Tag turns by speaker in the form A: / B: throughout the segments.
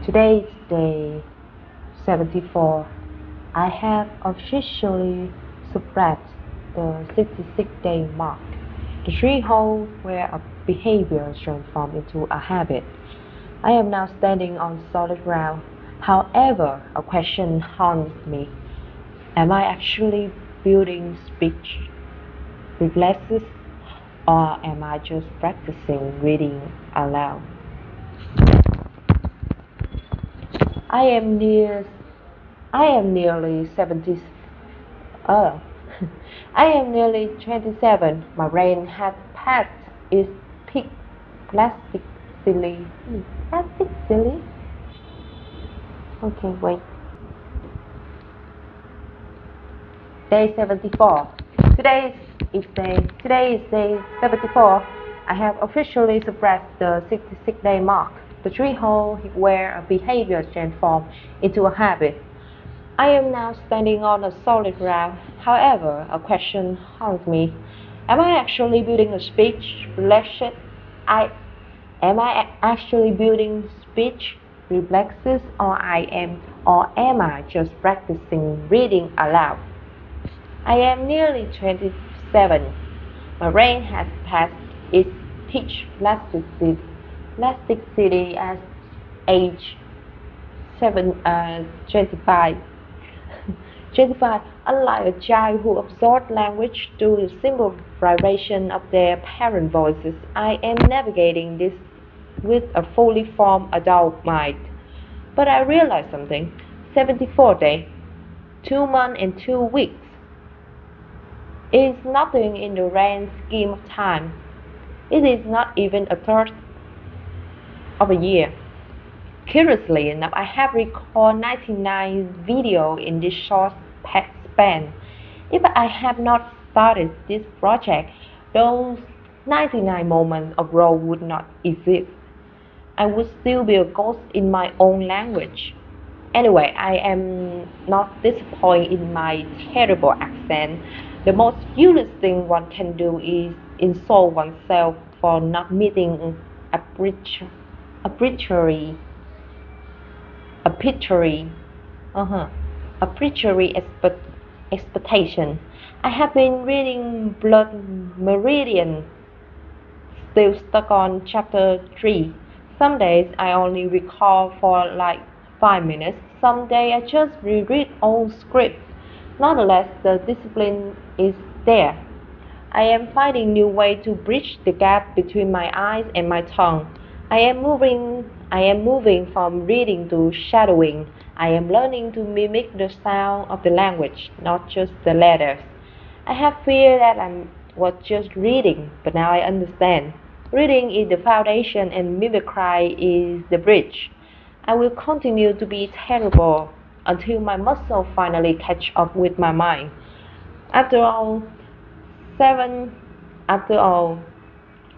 A: Today is day 74. I have officially surpassed the 66-day mark, the threshold where a behavior transforms into a habit. I am now standing on solid ground. However, a question haunts me. Am I actually building speech reflexes, or am I just practicing reading aloud? I am near I am nearly 70. Uh, I am nearly 27. My brain has passed its peak plasticity. Plasticity? Okay, wait. Day 74. Today is day 74. I have officially surpassed the 66-day mark, the threshold where a behavior transforms into a habit. I am now standing on a solid ground. However, a question haunts me. Am I actually building a speech reflection? Am I actually building speech reflexes, or am I just practicing reading aloud? I am nearly 27. My brain has passed its peak plasticity at age 25. 25. Unlike a child who absorbs language through the simple vibration of their parent voices, I am navigating this with a fully formed adult mind. But I realize something. 74 days, 2 months and 2 weeks is nothing in the grand scheme of time. It is not even a third of a year. Curiously enough, I have recorded 99 videos in this short span. If I had not started this project, those 99 moments of growth would not exist. I would still be a ghost in my own language. Anyway, I am not disappointed in my terrible accent. The most useless thing one can do is insult oneself for not meeting a arbitrary arbitrary, arbitrary expectation. I have been reading Blood Meridian, still stuck on chapter 3. Some days I only recall for like 5 minutes. Some days I just reread old scripts. Nonetheless, the discipline is there. I am finding new ways to bridge the gap between my eyes and my tongue. I am moving from reading to shadowing. I am learning to mimic the sound of the language, not just the letters. I have feared that I was just reading, but now I understand. Reading is the foundation and mimicry is the bridge. I will continue to be terrible until my muscles finally catch up with my mind. After all, seven, after all,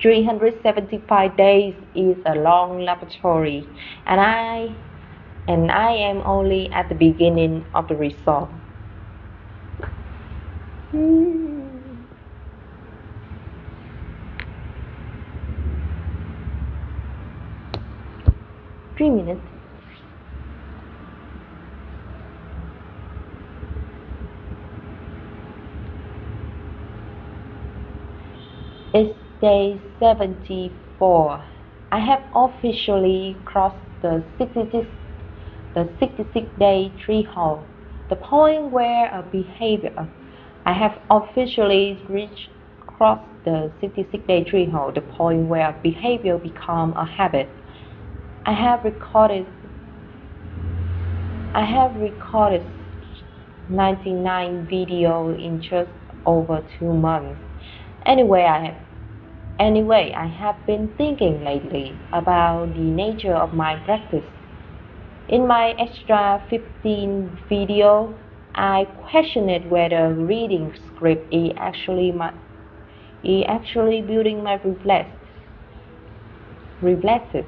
A: 375 days is a long laboratory, and I am only at the beginning of the result. 3 minutes. It's day 74. I have officially crossed the 66-day threshold, the point where a behavior. I have officially crossed the 66-day threshold, the point where a behavior becomes a habit. I have recorded 99 videos in just over 2 months. Anyway, I have been thinking lately about the nature of my practice. In my extra 15 video, I questioned whether reading script is actually building my reflexes.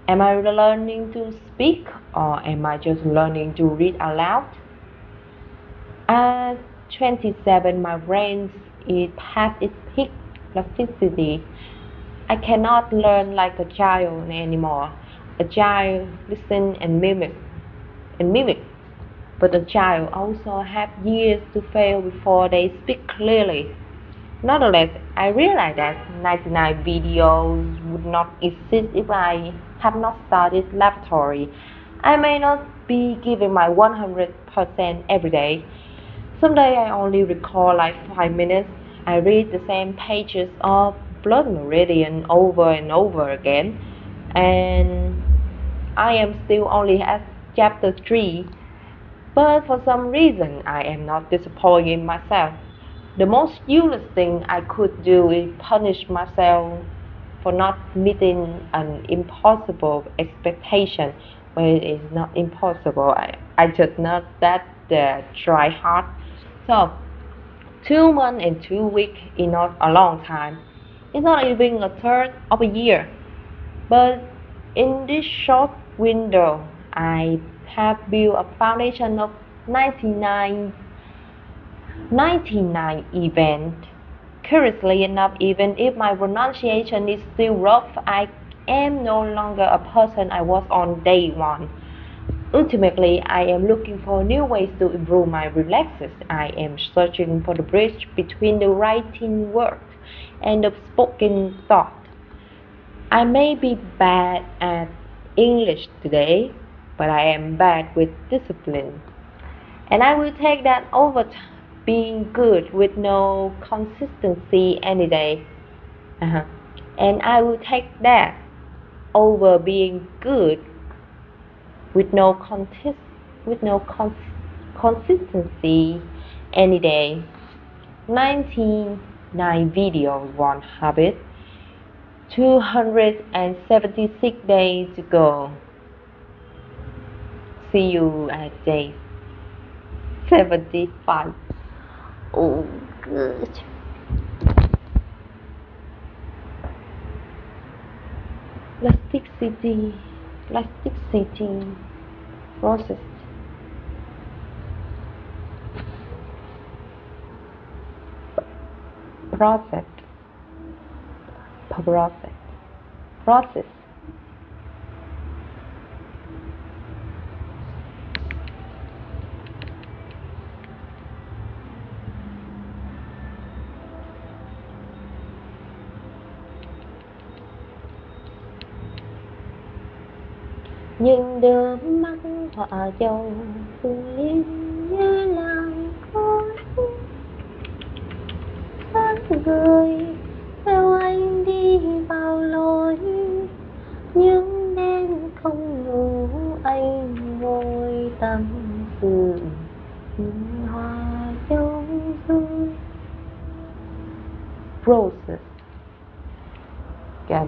A: Am I learning to speak, or am I just learning to read aloud? At 27, my brain is past its peak plasticity. I cannot learn like a child anymore. A child listens and mimic, but a child also has years to fail before they speak clearly. Nonetheless, I realize that 99 videos would not exist if I have not started laboratory. I may not be giving my 100% every day. Some day I only recall like 5 minutes. I read the same pages of Blood Meridian over and over again, and I am still only at chapter 3. But for some reason, I am not disappointed in myself. The most useless thing I could do is punish myself for not meeting an impossible expectation when it is not impossible. I just not that try hard. So 2 months and 2 weeks is not a long time. It's not even a third of a year. But in this short window, I have built a foundation of 99 events. Curiously enough, even if my pronunciation is still rough, I am no longer a person I was on day one. Ultimately, I am looking for new ways to improve my reflexes. I am searching for the bridge between the written word and the spoken thought. I may be bad at English today, but I am bad with discipline. And I will take that over being good with no consistency any day. Uh-huh. And I will take that over being good with no consistency any day. 99 videos, one habit. 276 days to go. See you at day 75. Oh, good. Elasticity process. Process. Process. Những đôi mắt họa dầu phương liên như làng khói sáng người theo anh đi vào lối những đêm không ngủ anh ngồi tâm sự nhìn hoa dấu rơi process again.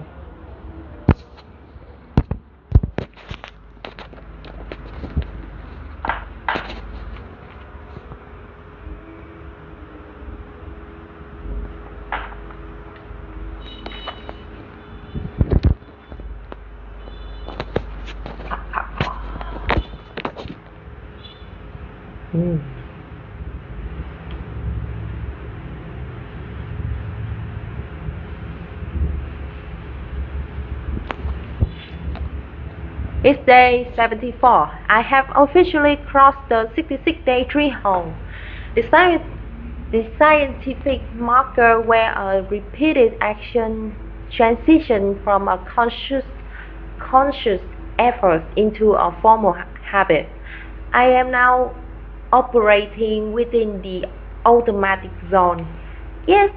A: It's day 74. I have officially crossed the 66-day threshold. The scientific marker where a repeated action transitions from a conscious effort into a formal habit. I am now operating within the automatic zone. Yes,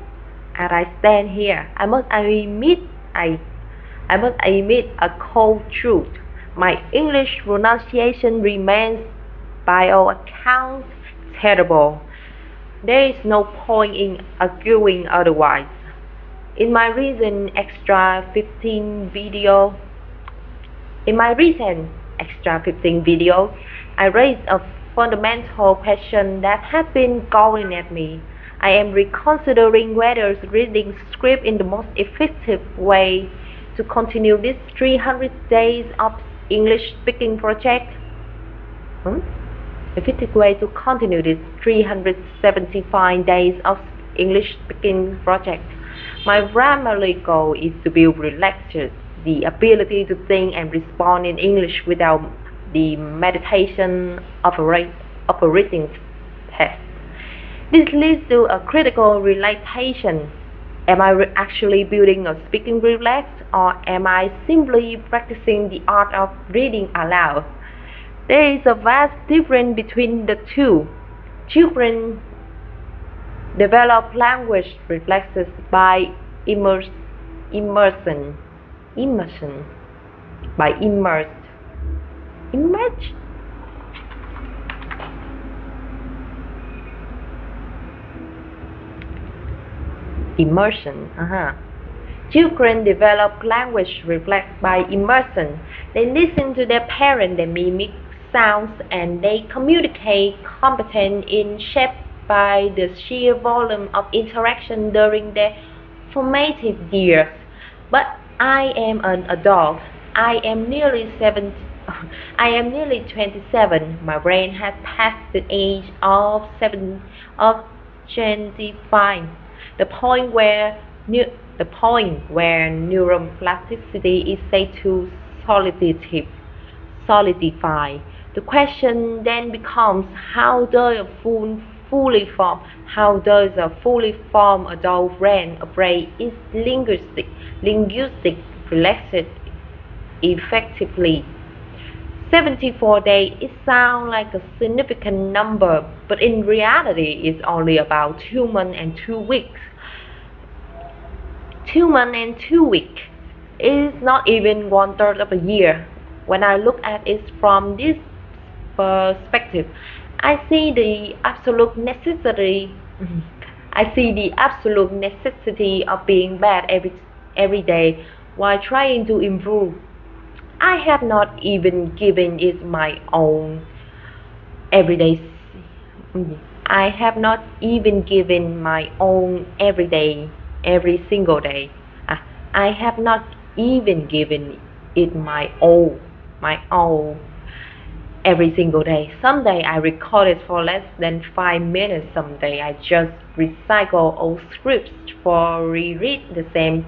A: as I stand here, I must admit a cold truth. My English pronunciation remains, by all accounts, terrible. There is no point in arguing otherwise. In my recent extra 15 video, I raised a fundamental question that had been galling at me. I am reconsidering whether reading script is the most effective way to continue this 300 days of English speaking project. Effective way to continue this 375 days of English speaking project. My primary goal is to build the ability to think and respond in English without the meditation operating test. This leads to a critical realization. Am I actually building a speaking reflex, or am I simply practicing the art of reading aloud? There is a vast difference between the two. Children develop language reflexes by immersion, immersion, by immerse, immersion. Children develop language reflex by immersion. They listen to their parents, they mimic sounds, and they communicate competence in shaped by the sheer volume of interaction during their formative years. But I am an adult. I am nearly 27. My brain has passed the age of 25, the point where neuroplasticity is said to solidify. The question then becomes, how does a fully formed adult brain operate its linguistic reflexes effectively? 74 days, it sounds like a significant number, but in reality it's only about 2 months and 2 weeks. 2 months and 2 weeks is not even 1/3 of a year. When I look at it from this perspective, I see the absolute necessity. I see the absolute necessity of being bad every day while trying to improve. I have not even given it my own everyday. I have not even given my own every single day. I have not even given it my all every single day. Someday I record it for less than 5 minutes. Someday I just recycle old scripts for reread the same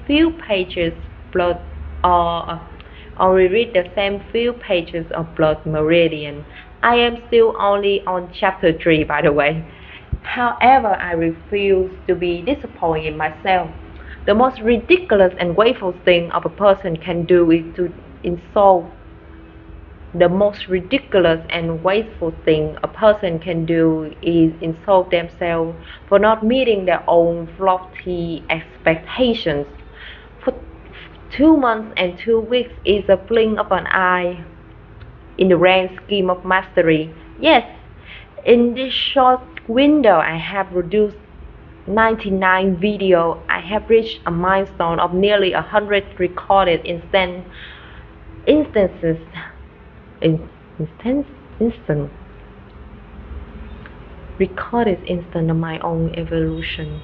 A: few pages blood or reread the same few pages of Blood Meridian. I am still only on chapter 3, by the way. However, I refuse to be disappointed in myself. The most ridiculous and wasteful thing a person can do is to insult. The most ridiculous and wasteful thing a person can do is insult themselves for not meeting their own lofty expectations. For 2 months and 2 weeks is a blink of an eye in the grand scheme of mastery. Yes, in this short window I have produced 99 videos. I have reached a milestone of nearly 100 recorded instances recorded instant of my own evolution.